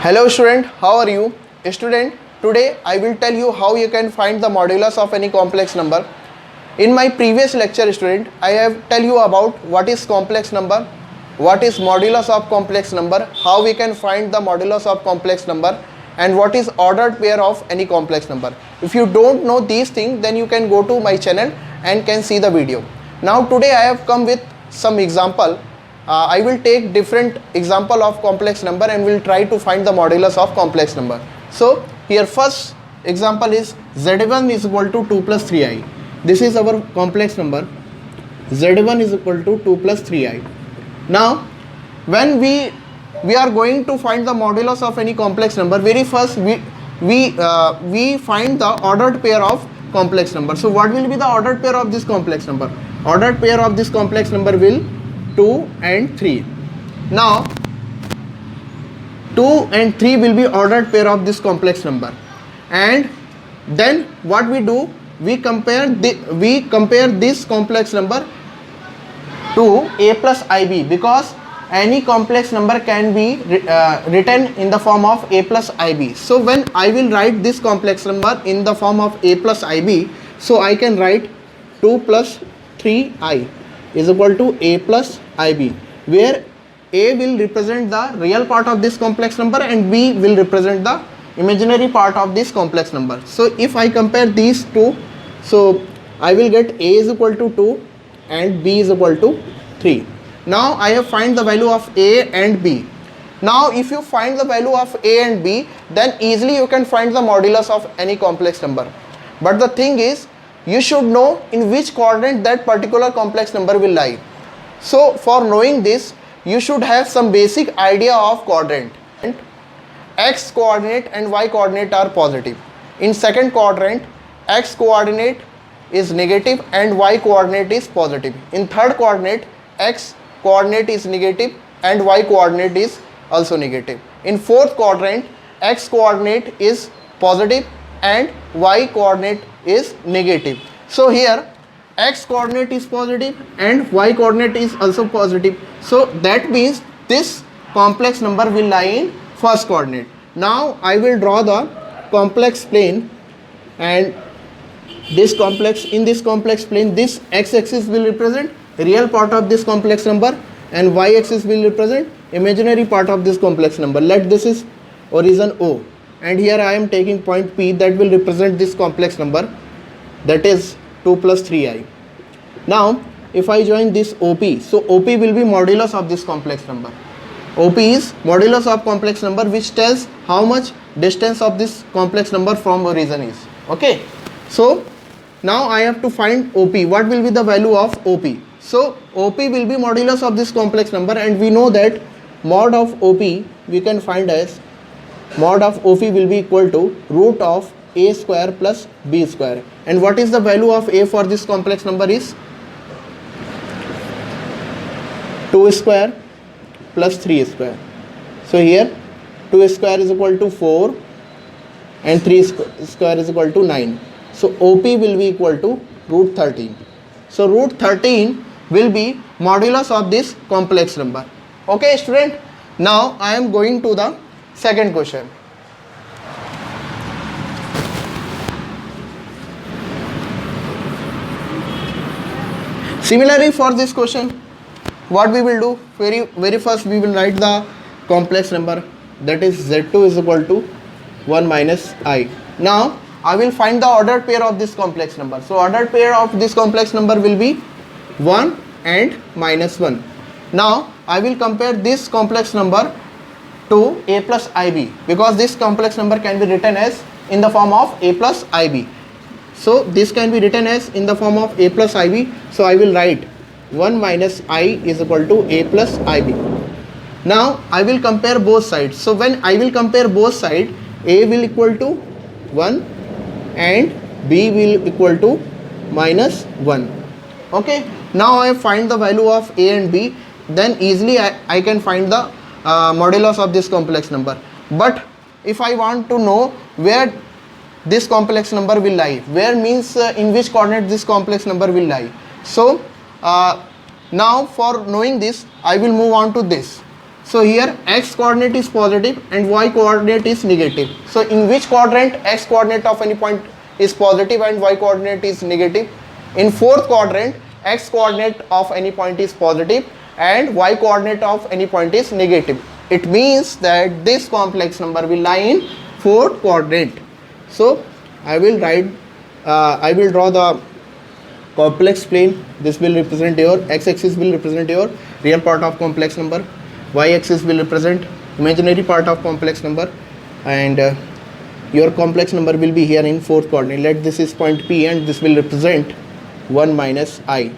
Hello student, how are you? Student, today I will tell you how you can find the modulus of any complex number. In my previous lecture student, I have tell you about what is complex number, what is modulus of complex number, how we can find the modulus of complex number, and what is ordered pair of any complex number. If you don't know these things, then you can go to my channel and can see the video. Now today I have come with some example. I will take different example of complex number and will try to find the modulus of complex number. So here first example is z1 is equal to 2 plus 3i. This is our complex number. z1 is equal to 2 plus 3i. Now when we are going to find the modulus of any complex number, very first we find the ordered pair of complex number. So what will be the ordered pair of this complex number? Ordered pair of this complex number will 2 and 3. Now 2 and 3 will be ordered pair of this complex number, and then what we do, we compare this complex number to a plus ib, because any complex number can be written in the form of a plus ib. So when I will write this complex number in the form of a plus ib, so I can write 2 plus 3i is equal to a plus ib, where a will represent the real part of this complex number and b will represent the imaginary part of this complex number. So if I compare these two, so I will get a is equal to 2 and b is equal to 3. Now I have find the value of a and b. Now if you find the value of a and b, then easily you can find the modulus of any complex number. But the thing is, you should know in which quadrant that particular complex number will lie. So for knowing this, you should have some basic idea of quadrant. X coordinate and y coordinate are positive. In second quadrant, x coordinate is negative and y coordinate is positive. In third quadrant, x coordinate is negative and y coordinate is also negative. In fourth quadrant, x coordinate is positive and y coordinate is negative. So here x coordinate is positive and y coordinate is also positive. So that means this complex number will lie in first coordinate. Now I will draw the complex plane, and this complex plane, this x-axis will represent real part of this complex number and y-axis will represent imaginary part of this complex number. Let this is origin O, and here I am taking point P that will represent this complex number, that is 2 plus 3i. Now if I join this OP, so OP will be modulus of this complex number. OP is modulus of complex number, which tells how much distance of this complex number from origin is. Okay, so now I have to find OP. What will be the value of OP? So OP will be modulus of this complex number, and we know that mod of OP we can find as mod of OP will be equal to root of a square plus b square. And what is the value of a for this complex number is 2 square plus 3 square. So here 2 square is equal to 4 and 3 square is equal to 9. So OP will be equal to root 13. So root 13 will be modulus of this complex number. Okay student, now I am going to the second question. Similarly for this question, what we will do, very first we will write the complex number, that is z2 is equal to 1 minus I. Now I will find the ordered pair of this complex number. So ordered pair of this complex number will be 1 and minus 1. Now I will compare this complex number to a plus ib, because this complex number can be written as in the form of a plus ib. So this can be written as in the form of a plus ib. So I will write 1 minus I is equal to a plus ib. Now I will compare both sides. So when I will compare both sides, a will equal to 1 and b will equal to minus 1. Okay, now I find the value of a and b, then easily I can find the modulus of this complex number. But if I want to know where this complex number will lie, where means in which coordinate this complex number will lie. So now for knowing this, I will move on to this. So here x coordinate is positive and y coordinate is negative. So in which quadrant x coordinate of any point is positive and y coordinate is negative? In fourth quadrant, x coordinate of any point is positive and y coordinate of any point is negative. It means that this complex number will lie in fourth quadrant. So I will draw the complex plane. This will represent your x-axis will represent your real part of complex number, y-axis will represent imaginary part of complex number, and your complex number will be here in fourth coordinate. Let this is point P and this will represent 1 minus I,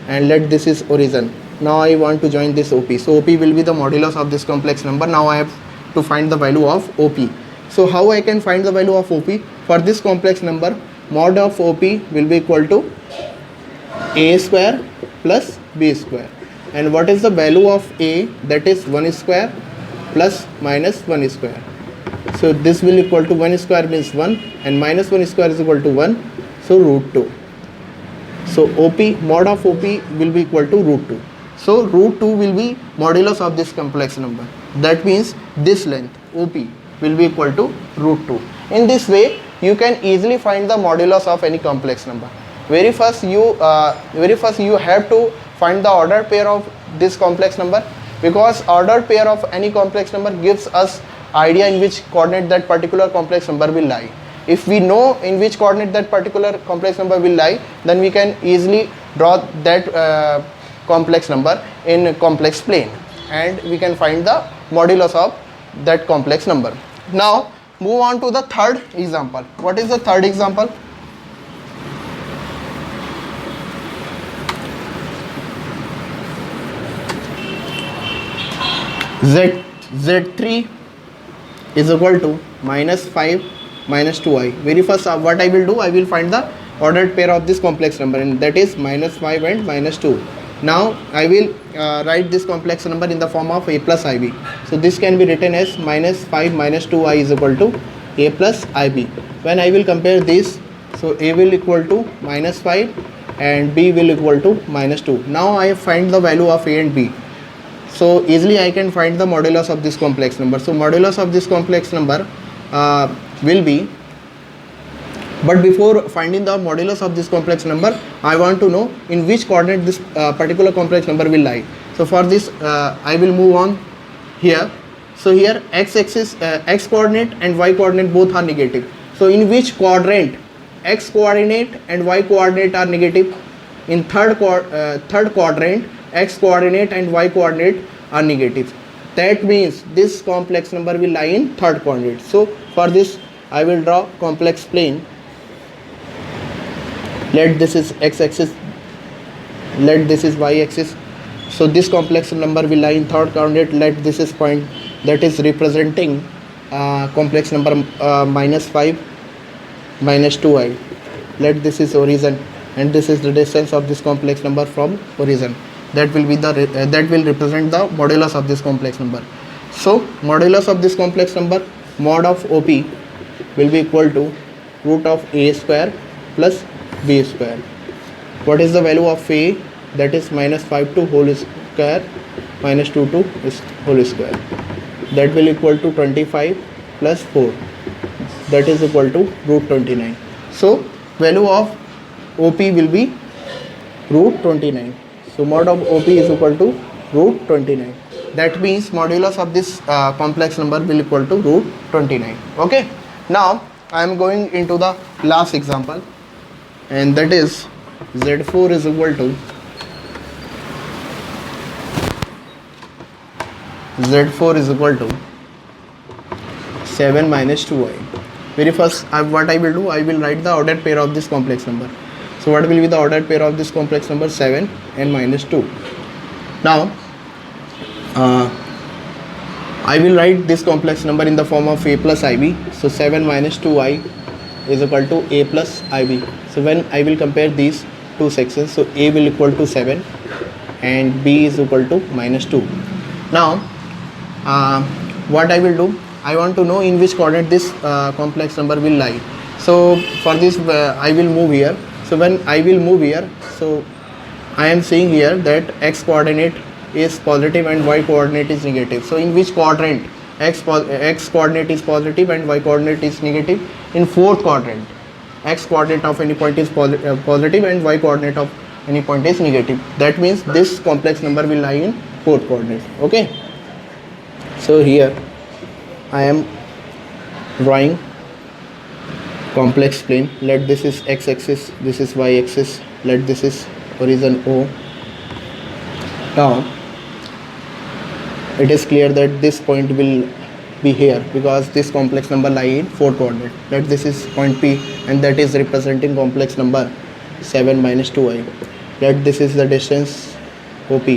and let this is origin. Now I want to join this OP. So OP will be the modulus of this complex number. Now I have to find the value of OP. So how I can find the value of OP? For this complex number, mod of OP will be equal to A square plus B square. And what is the value of A? That is 1 square plus minus 1 square. So this will equal to 1 square means 1 and minus 1 square is equal to 1. So root 2. So OP, mod of OP will be equal to root 2. So root 2 will be modulus of this complex number. That means this length OP will be equal to root 2. In this way, you can easily find the modulus of any complex number. Very first you have to find the ordered pair of this complex number, because ordered pair of any complex number gives us idea in which coordinate that particular complex number will lie. If we know in which coordinate that particular complex number will lie, then we can easily draw that complex number in a complex plane and we can find the modulus of that complex number. Now move on to the third example. What is the third example? Z3 is equal to minus 5 minus 2i. Very first what I will do, I will find the ordered pair of this complex number, and that is minus 5 and minus 2. Now I will write this complex number in the form of a plus ib. So this can be written as minus 5 minus 2i is equal to a plus ib. When I will compare this, so a will equal to minus 5 and b will equal to minus 2. Now I find the value of a and b. So easily I can find the modulus of this complex number. So modulus of this complex number will be, but before finding the modulus of this complex number, I want to know in which coordinate this particular complex number will lie. So for this I will move on here. So here x-axis, x coordinate and y coordinate both are negative. So in which quadrant x coordinate and y coordinate are negative? In third quadrant, x coordinate and y coordinate are negative. That means this complex number will lie in third quadrant. So for this I will draw complex plane. Let this is x-axis, let this is y-axis. So this complex number will lie in third quadrant. Let this is point that is representing complex number minus 5 minus 2i. Let this is origin and this is the distance of this complex number from origin. That will be the that will represent the modulus of this complex number. So modulus of this complex number, mod of OP will be equal to root of a square plus b square. What is the value of a? That is minus 5 to whole square minus 2 to whole square. That will equal to 25 plus 4. That is equal to root 29. So value of OP will be root 29. So mod of OP is equal to root 29. That means modulus of this complex number will equal to root 29. Okay. Now I am going into the last example, and that is Z4 is equal to Z4 is equal to 7 minus 2i. Very first what I will do, I will write the ordered pair of this complex number. So what will be the ordered pair of this complex number? 7 and minus 2. Now I will write this complex number in the form of a plus ib. So 7 minus 2i is equal to a plus ib. So when I will compare these two sections, so a will equal to 7 and b is equal to minus 2. Now what I will do, I want to know in which coordinate this complex number will lie. So for this I will move here. So when I will move here, so I am seeing here that x coordinate is positive and y coordinate is negative. So in which quadrant x coordinate is positive and y coordinate is negative? In fourth quadrant. X coordinate of any point is positive and y coordinate of any point is negative. That means this complex number will lie in fourth coordinate. Okay. So here I am drawing complex plane. Let this is x axis, this is y axis, let this is horizon O. Now it is clear that this point will be here because this complex number lie in fourth coordinate. Let this is point P and that is representing complex number 7 minus 2i. Let this is the distance OP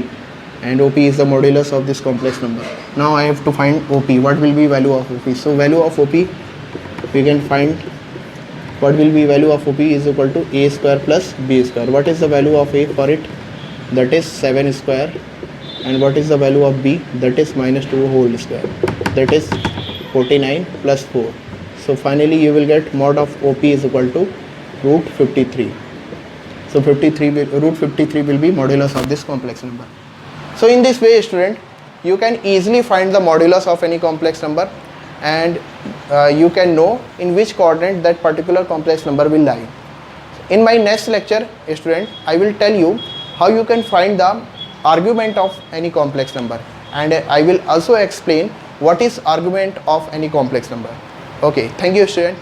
and OP is the modulus of this complex number. Now I have to find OP. What will be value of OP? So value of OP we can find. What will be value of OP is equal to a square plus b square. What is the value of a for it? That is 7 square. And what is the value of b? That is minus 2 whole square. That is 49 plus 4. So finally you will get mod of OP is equal to root 53. So root 53 will be modulus of this complex number. So in this way, student, you can easily find the modulus of any complex number and you can know in which coordinate that particular complex number will lie. In my next lecture, student, I will tell you how you can find the argument of any complex number, and I will also explain what is argument of any complex number. Okay, thank you, student.